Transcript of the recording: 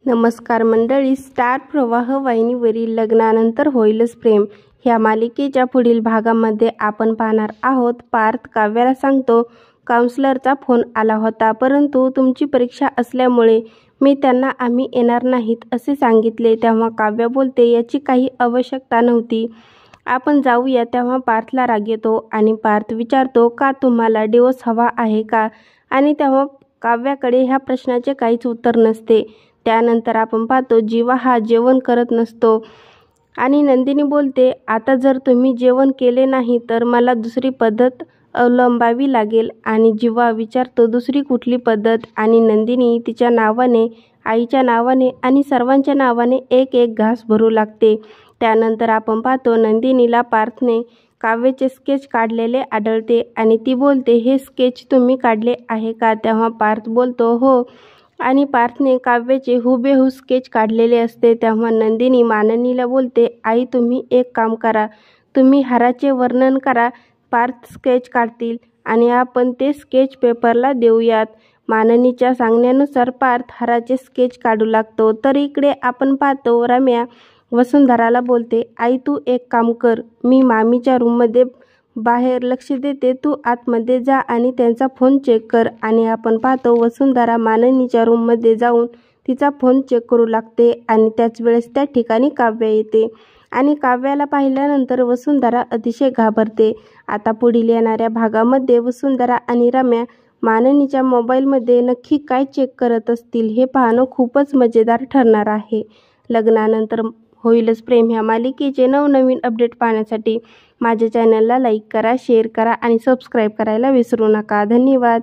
नमस्कार मंडळी, स्टार प्रवाह वाहिनीवरील लग्नानंतर होईलच प्रेम ह्या मालिकेच्या पुढील भागामध्ये आपण पाहणार आहोत. पार्थ काव्याला सांगतो, काउन्सिलरचा फोन आला होता, परंतु तुमची परीक्षा असल्यामुळे मी त्यांना आम्ही येणार नाहीत असे सांगितले. तेव्हा काव्या बोलते, याची काही आवश्यकता नव्हती, आपण जाऊया. तेव्हा पार्थला राग येतो आणि पार्थ विचारतो, का तुम्हाला डिवोर्स हवा आहे का? आणि तेव्हा काव्याकडे ह्या प्रश्नाचे काहीच उत्तर नसते. त्यानंतर आपण पाहतो, जीवा हा जेवण करत नसतो आणि नंदिनी बोलते, आता जर तुम्ही जेवण केले नाही तर मला दुसरी पद्धत अवलंबावी लागेल. आणि जीवा विचारतो, दुसरी कुठली पद्धत? आणि नंदिनी तिच्या नावाने, आईच्या नावाने आणि सर्वांच्या नावाने एक एक घास भरू लागते. त्यानंतर आपण पाहतो, नंदिनीला पार्थने काव्याचे स्केच काढलेले आढळते आणि ती बोलते, हे स्केच तुम्ही काढले आहे का? तेव्हा पार्थ बोलतो, हो. आणि पार्थने काव्याचे हुबेहूब स्केच काढलेले असते. तेव्हा नंदिनी माननीला बोलते, आई तुम्ही एक काम करा, तुम्ही हाराचे वर्णन करा. पार्थ स्केच काढतील आणि आपण ते स्केच पेपरला देऊयात. माननीच्या सांगण्यानुसार पार्थ हाराचे स्केच काढू लागतो. तर इकडे आपण पाहतो, रम्या वसुंधराला बोलते, आई तू एक काम कर, मी मामीच्या रूममध्ये बाहेर लक्ष देते, तू आतमध्ये जा आणि त्यांचा फोन चेक कर. आणि आपण पाहतो, वसुंधरा माननीच्या रूममध्ये जाऊन तिचा फोन चेक करू लागते आणि त्याच वेळेस त्या ठिकाणी काव्या येते आणि काव्याला पाहिल्यानंतर वसुंधरा अतिशय घाबरते. आता पुढील येणाऱ्या भागामध्ये वसुंधरा आणि रम्या माननीच्या मोबाईलमध्ये नक्की काय चेक करत असतील हे पाहणं खूपच मजेदार ठरणार आहे. लग्नानंतर होईलच प्रेम ह्या मालिकेचे नवनवीन अपडेट पाहण्यासाठी माझ्या चॅनलला लाईक करा, शेअर करा आणि सबस्क्राईब करायला विसरू नका. धन्यवाद.